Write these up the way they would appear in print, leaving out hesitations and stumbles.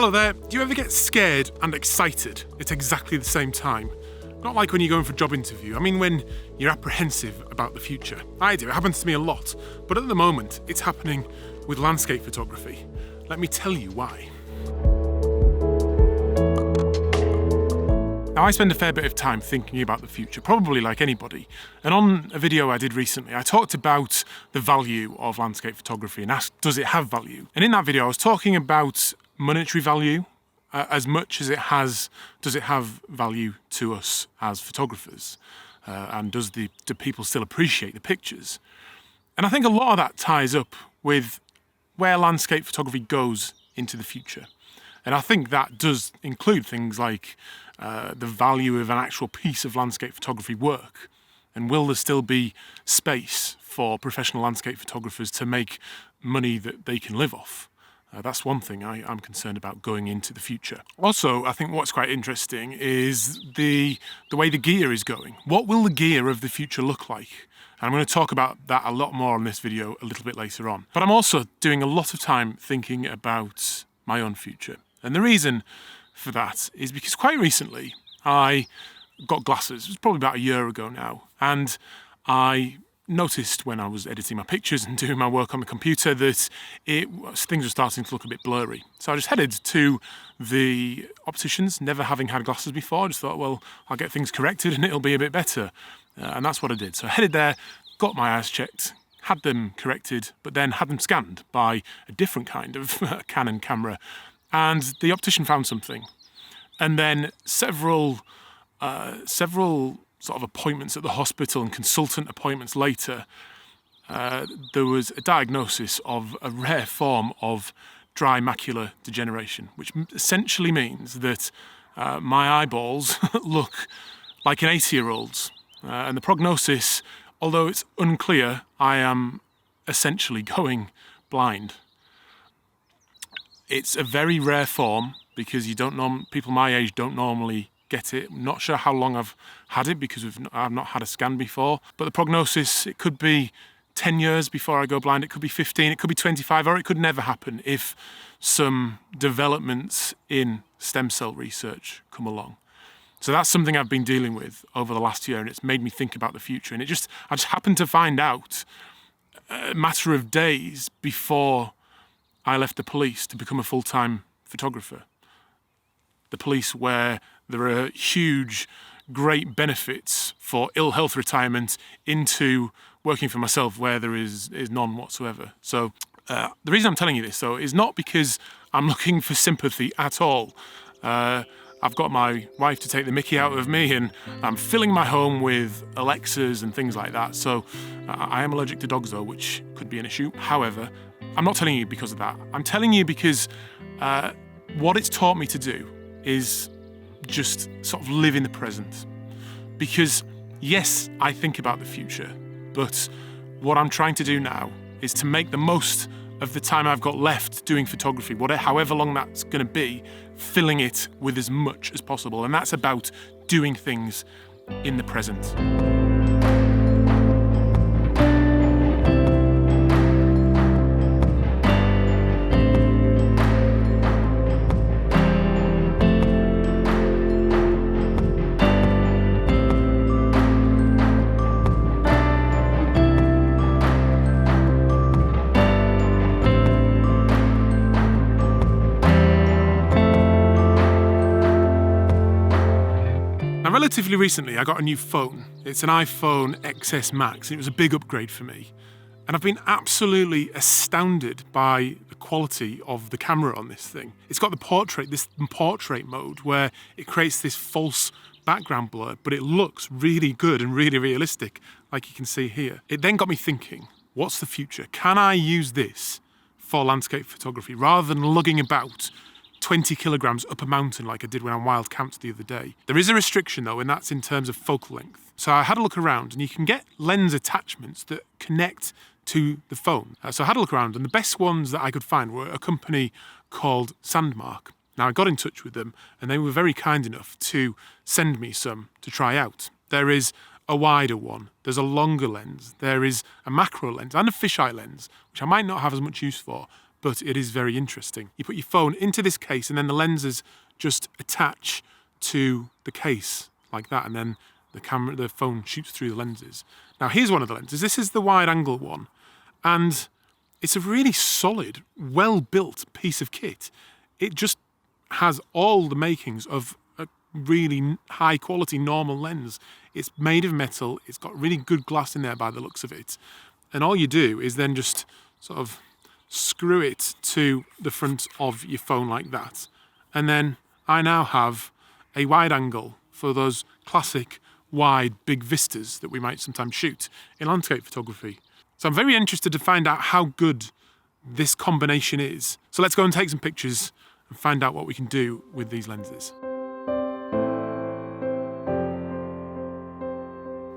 Hello there. Do you ever get scared and excited at exactly the same time? Not like when you're going for a job interview. I mean when you're apprehensive about the future. I do. It happens to me a lot. But at the moment, it's happening with landscape photography. Let me tell you why. Now, I spend a fair bit of time thinking about the future, probably like anybody. And on a video I did recently, I talked about the value of landscape photography and asked, does it have value? And in that video, I was talking about monetary value as much as does it have value to us as photographers? And do people still appreciate the pictures? And I think a lot of that ties up with where landscape photography goes into the future. And I think that does include things like the value of an actual piece of landscape photography work. And will there still be space for professional landscape photographers to make money that they can live off? That's one thing I'm concerned about going into the future. Also, I think what's quite interesting is the way the gear is going. What will the gear of the future look like? And I'm going to talk about that a lot more on this video a little bit later on. But I'm also doing a lot of time thinking about my own future. And the reason for that is because quite recently I got glasses. It was probably about a year ago now. And I noticed when I was editing my pictures and doing my work on the computer that things were starting to look a bit blurry. So I just headed to the opticians, never having had glasses before. I just thought, well, I'll get things corrected and it'll be a bit better. And that's what I did. So I headed there, got my eyes checked, had them corrected, but then had them scanned by a different kind of Canon camera. And the optician found something. And then several sort of appointments at the hospital and consultant appointments later, there was a diagnosis of a rare form of dry macular degeneration, which essentially means that my eyeballs look like an 80-year-old's. And the prognosis, although it's unclear, I am essentially going blind. It's a very rare form because people my age don't normally get it. I'm not sure how long I've had it because I've not had a scan before. But the prognosis, it could be 10 years before I go blind, it could be 15, it could be 25, or it could never happen if some developments in stem cell research come along. So that's something I've been dealing with over the last year, and it's made me think about the future. And I just happened to find out a matter of days before I left the police to become a full-time photographer. The police, where there are huge, great benefits for ill health retirement, into working for myself where there is none whatsoever. So the reason I'm telling you this, though, is not because I'm looking for sympathy at all. I've got my wife to take the mickey out of me, and I'm filling my home with Alexas and things like that. So I am allergic to dogs, though, which could be an issue. However, I'm not telling you because of that. I'm telling you because what it's taught me to do is just sort of live in the present. Because yes, I think about the future, but what I'm trying to do now is to make the most of the time I've got left doing photography, however long that's going to be, filling it with as much as possible. And that's about doing things in the present. Relatively recently, I got a new phone. It's an iPhone XS Max. It was a big upgrade for me. And I've been absolutely astounded by the quality of the camera on this thing. It's got this portrait mode where it creates this false background blur, but it looks really good and really realistic, like you can see here. It then got me thinking, what's the future? Can I use this for landscape photography rather than lugging about 20 kilograms up a mountain like I did when I wild camped the other day? There is a restriction though, and that's in terms of focal length. So I had a look around, and you can get lens attachments that connect to the phone. So I had a look around, and the best ones that I could find were a company called Sandmarc. Now I got in touch with them, and they were very kind enough to send me some to try out. There is a wider one, there's a longer lens, there is a macro lens and a fisheye lens, which I might not have as much use for, but it is very interesting. You put your phone into this case and then the lenses just attach to the case like that, and then the phone shoots through the lenses. Now here's one of the lenses. This is the wide angle one, and it's a really solid, well-built piece of kit. It just has all the makings of a really high quality normal lens. It's made of metal, it's got really good glass in there by the looks of it. And all you do is then just sort of screw it to the front of your phone like that. And then I now have a wide angle for those classic wide big vistas that we might sometimes shoot in landscape photography. So I'm very interested to find out how good this combination is. So let's go and take some pictures and find out what we can do with these lenses.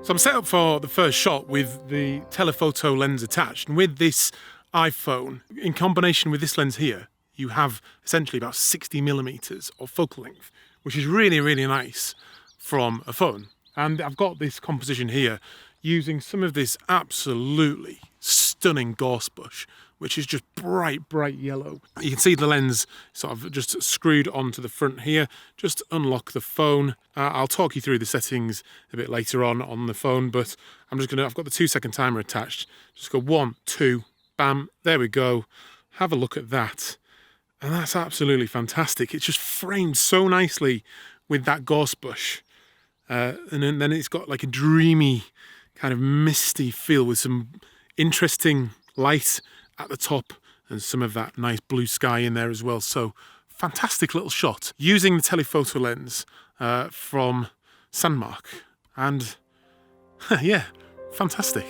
So I'm set up for the first shot with the telephoto lens attached, and with this iPhone, in combination with this lens here, you have essentially about 60mm of focal length, which is really, really nice from a phone. And I've got this composition here using some of this absolutely stunning gorse bush, which is just bright, bright yellow. You can see the lens sort of just screwed onto the front here. Just unlock the phone. I'll talk you through the settings a bit later on the phone, but I've got the 2-second timer attached. Just go 1, 2, bam, there we go. Have a look at that. And that's absolutely fantastic. It's just framed so nicely with that gorse bush. And then it's got like a dreamy, kind of misty feel with some interesting light at the top and some of that nice blue sky in there as well. So fantastic little shot using the telephoto lens from Sandmarc. And yeah, fantastic.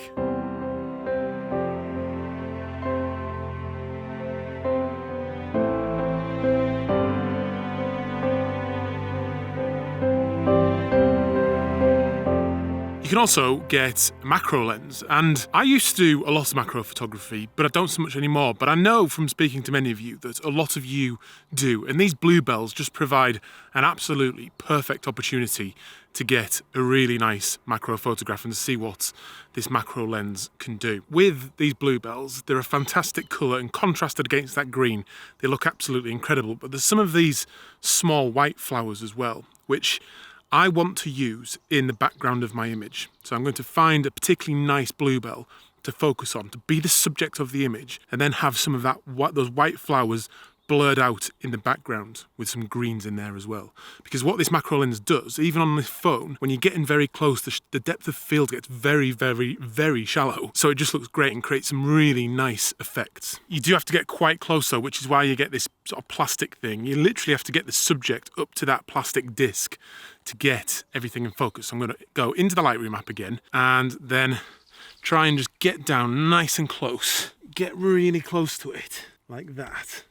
You can also get a macro lens, and I used to do a lot of macro photography, but I don't so much anymore. But I know from speaking to many of you that a lot of you do, and these bluebells just provide an absolutely perfect opportunity to get a really nice macro photograph and to see what this macro lens can do. With these bluebells, they're a fantastic colour, and contrasted against that green, they look absolutely incredible. But there's some of these small white flowers as well, which I want to use in the background of my image. So I'm going to find a particularly nice bluebell to focus on, to be the subject of the image, and then have some of those white flowers blurred out in the background with some greens in there as well. Because what this macro lens does, even on this phone, when you get in very close, the depth of field gets very, very, very shallow. So it just looks great and creates some really nice effects. You do have to get quite close though, which is why you get this sort of plastic thing. You literally have to get the subject up to that plastic disc to get everything in focus. So I'm going to go into the Lightroom app again and then try and just get down nice and close. Get really close to it, like that.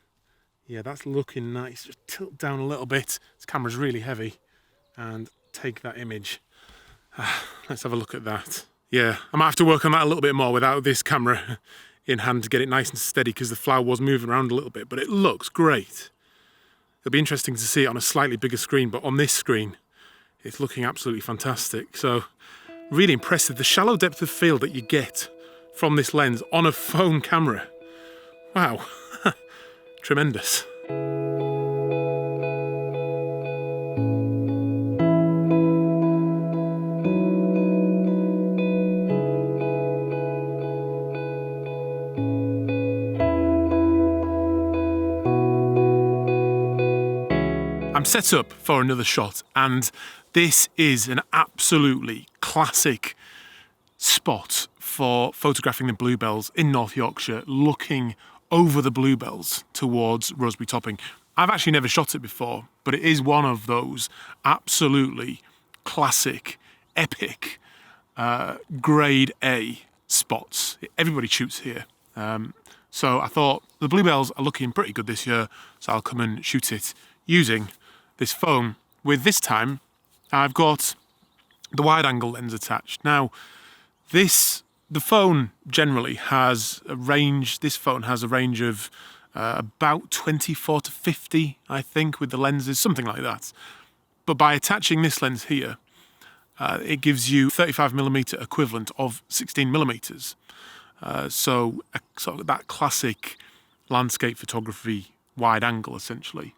Yeah, that's looking nice. Just tilt down a little bit. This camera's really heavy. And take that image. Let's have a look at that. Yeah, I might have to work on that a little bit more without this camera in hand to get it nice and steady, because the flower was moving around a little bit, but it looks great. It'll be interesting to see it on a slightly bigger screen, but on this screen, it's looking absolutely fantastic. So, really impressive. The shallow depth of field that you get from this lens on a phone camera. Wow. Tremendous. I'm set up for another shot, and this is an absolutely classic spot for photographing the bluebells in North Yorkshire, looking over the bluebells towards Rosebery Topping. I've actually never shot it before, but it is one of those absolutely classic, epic, grade A spots. Everybody shoots here. So I thought the bluebells are looking pretty good this year, so I'll come and shoot it using this phone. With this time, I've got the wide angle lens attached. Now, the phone generally has a range. This phone has a range of about 24 to 50, I think, with the lenses, something like that. But by attaching this lens here, it gives you 35mm equivalent of 16mm. So sort of that classic landscape photography wide angle essentially.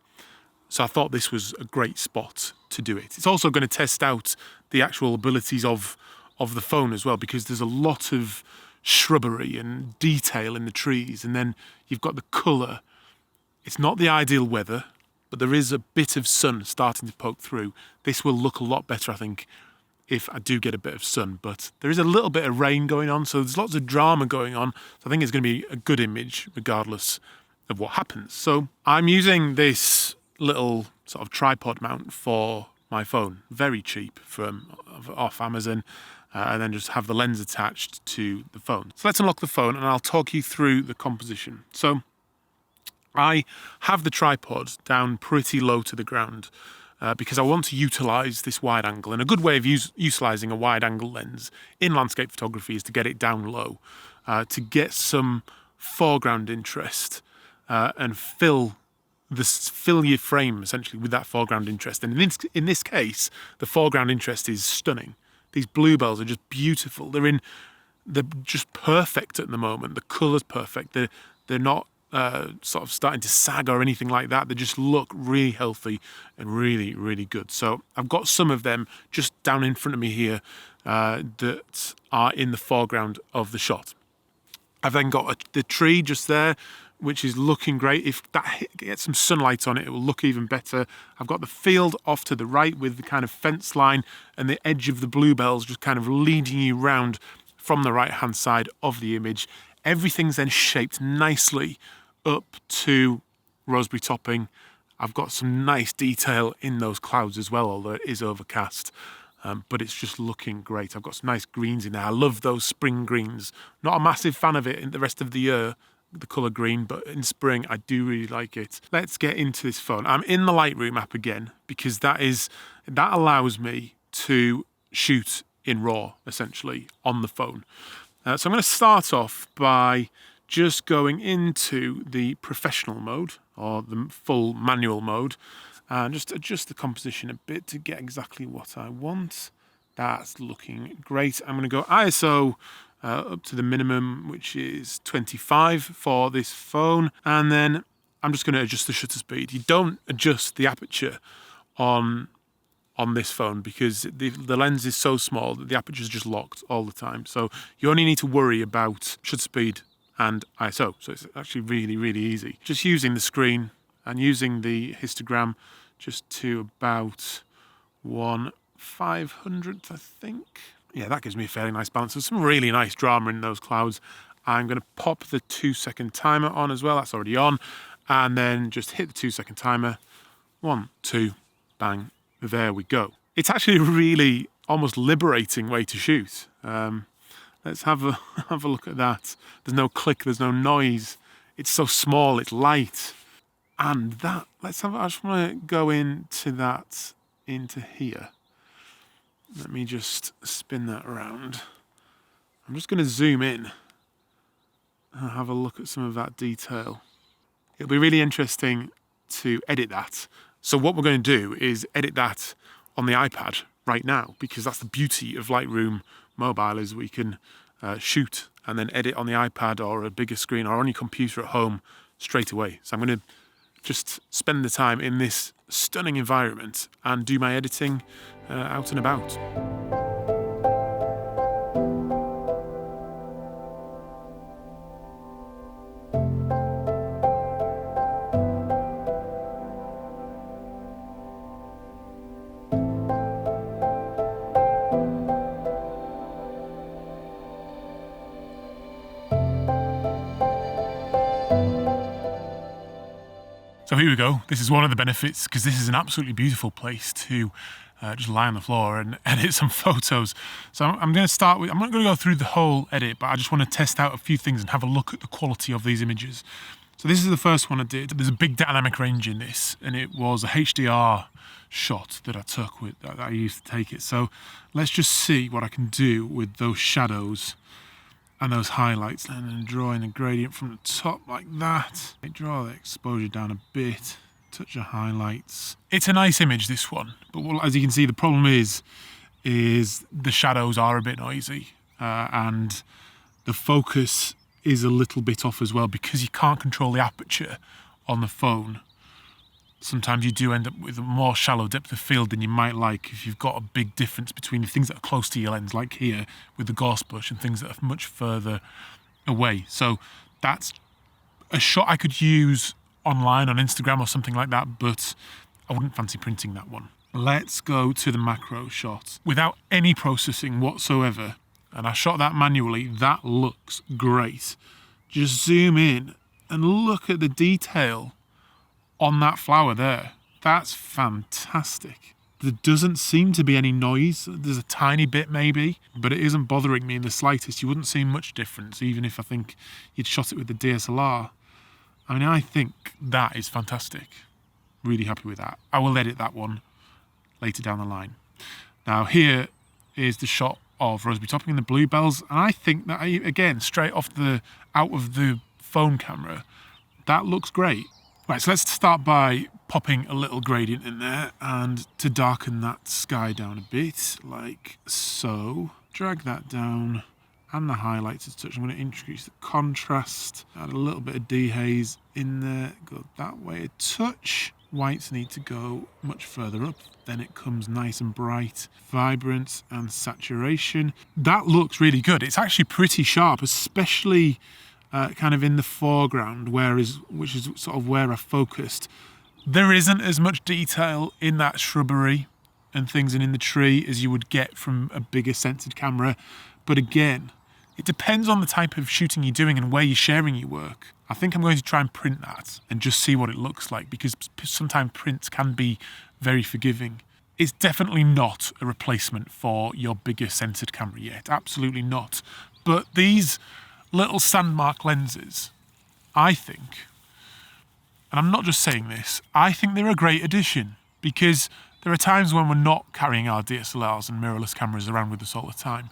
So I thought this was a great spot to do it. It's also going to test out the actual abilities of the phone as well, because there's a lot of shrubbery and detail in the trees, and then you've got the colour. It's not the ideal weather, but there is a bit of sun starting to poke through. This will look a lot better, I think, if I do get a bit of sun, but there is a little bit of rain going on, so there's lots of drama going on. So I think it's going to be a good image regardless of what happens. So I'm using this little sort of tripod mount for my phone, very cheap from off Amazon, and then just have the lens attached to the phone. So let's unlock the phone and I'll talk you through the composition. So I have the tripod down pretty low to the ground because I want to utilise this wide angle. And a good way of utilising a wide angle lens in landscape photography is to get it down low, to get some foreground interest and fill your frame essentially with that foreground interest. And in this case, the foreground interest is stunning. These bluebells are just beautiful. They're just perfect at the moment. The colour's perfect. They're not sort of starting to sag or anything like that. They just look really healthy and really, really good. So I've got some of them just down in front of me here that are in the foreground of the shot. I've then got the tree just there, which is looking great. If that gets some sunlight on it, it will look even better. I've got the field off to the right with the kind of fence line and the edge of the bluebells just kind of leading you round from the right-hand side of the image. Everything's then shaped nicely up to roseberry topping. I've got some nice detail in those clouds as well, although it is overcast. But it's just looking great. I've got some nice greens in there. I love those spring greens. Not a massive fan of it in the rest of the year, the colour green, but in spring I do really like it. Let's get into this phone. I'm in the Lightroom app again because that allows me to shoot in RAW essentially on the phone. So I'm going to start off by just going into the professional mode or the full manual mode and just adjust the composition a bit to get exactly what I want. That's looking great. I'm going to go ISO up to the minimum, which is 25 for this phone. And then I'm just going to adjust the shutter speed. You don't adjust the aperture on this phone because the lens is so small that the aperture is just locked all the time. So you only need to worry about shutter speed and ISO. So it's actually really, really easy. Just using the screen and using the histogram just to about 1/500th, I think. Yeah, that gives me a fairly nice balance. There's some really nice drama in those clouds. I'm going to pop the 2-second timer on as well. That's already on. And then just hit the 2-second timer. 1, 2, bang. There we go. It's actually a really almost liberating way to shoot. Let's have a look at that. There's no click, there's no noise. It's so small, it's light. And that, I just want to go into here. Let me just spin that around. I'm just going to zoom in and have a look at some of that detail. It'll be really interesting to edit that. So what we're going to do is edit that on the iPad right now, because that's the beauty of Lightroom Mobile is we can shoot and then edit on the iPad or a bigger screen or on your computer at home straight away. So I'm going to just spend the time in this stunning environment and do my editing out and about. So here we go. This is one of the benefits, because this is an absolutely beautiful place to just lie on the floor and edit some photos. So I'm going to start with, I'm not going to go through the whole edit, but I just want to test out a few things and have a look at the quality of these images. So this is the first one I did. There's a big dynamic range in this, and it was a HDR shot that I took that I used to take it. So let's just see what I can do with those shadows and those highlights, and then drawing a gradient from the top like that. Draw the exposure down a bit, touch the highlights. It's a nice image, this one, but as you can see, the problem is the shadows are a bit noisy, and the focus is a little bit off as well because you can't control the aperture on the phone. Sometimes you do end up with a more shallow depth of field than you might like if you've got a big difference between the things that are close to your lens, like here with the gorse bush, and things that are much further away. So that's a shot I could use online on Instagram or something like that, but I wouldn't fancy printing that one. Let's go to the macro shot. Without any processing whatsoever, and I shot that manually, that looks great. Just zoom in and look at the detail on that flower there. That's fantastic. There doesn't seem to be any noise. There's a tiny bit maybe, but it isn't bothering me in the slightest. You wouldn't see much difference, even if I think you'd shot it with the DSLR. I mean, I think that is fantastic. Really happy with that. I will edit that one later down the line. Now here is the shot of Roseberry topping and the bluebells, and I think that, again, straight off out of the phone camera, that looks great. Right, so let's start by popping a little gradient in there and to darken that sky down a bit, like so. Drag that down and the highlights a touch. I'm going to increase the contrast, add a little bit of dehaze in there, go that way a touch. Whites need to go much further up, then it comes nice and bright, vibrant and saturation. That looks really good. It's actually pretty sharp, especially kind of in the foreground, which is sort of where I focused. There isn't as much detail in that shrubbery and things and in the tree as you would get from a bigger censored camera. But again, it depends on the type of shooting you're doing and where you're sharing your work. I think I'm going to try and print that and just see what it looks like, because sometimes prints can be very forgiving. It's definitely not a replacement for your bigger censored camera yet, absolutely not. But these little Sandmarc lenses, I think, and I'm not just saying this, I think they're a great addition, because there are times when we're not carrying our DSLRs and mirrorless cameras around with us all the time.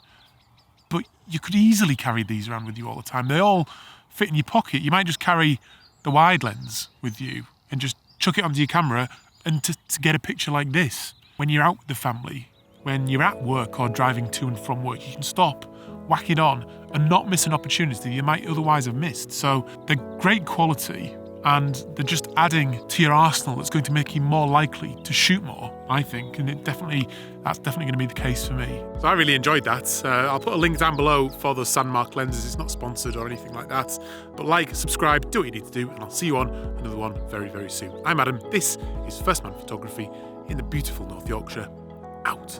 But you could easily carry these around with you all the time. They all fit in your pocket. You might just carry the wide lens with you and just chuck it onto your camera and to get a picture like this. When you're out with the family, when you're at work or driving to and from work, you can stop, whack it on and not miss an opportunity you might otherwise have missed. So they're great quality and they're just adding to your arsenal that's going to make you more likely to shoot more, I think. And that's definitely going to be the case for me. So I really enjoyed that. I'll put a link down below for those Sandmarc lenses. It's not sponsored or anything like that. But like, subscribe, do what you need to do, and I'll see you on another one very, very soon. I'm Adam. This is First Man Photography in the beautiful North Yorkshire. Out.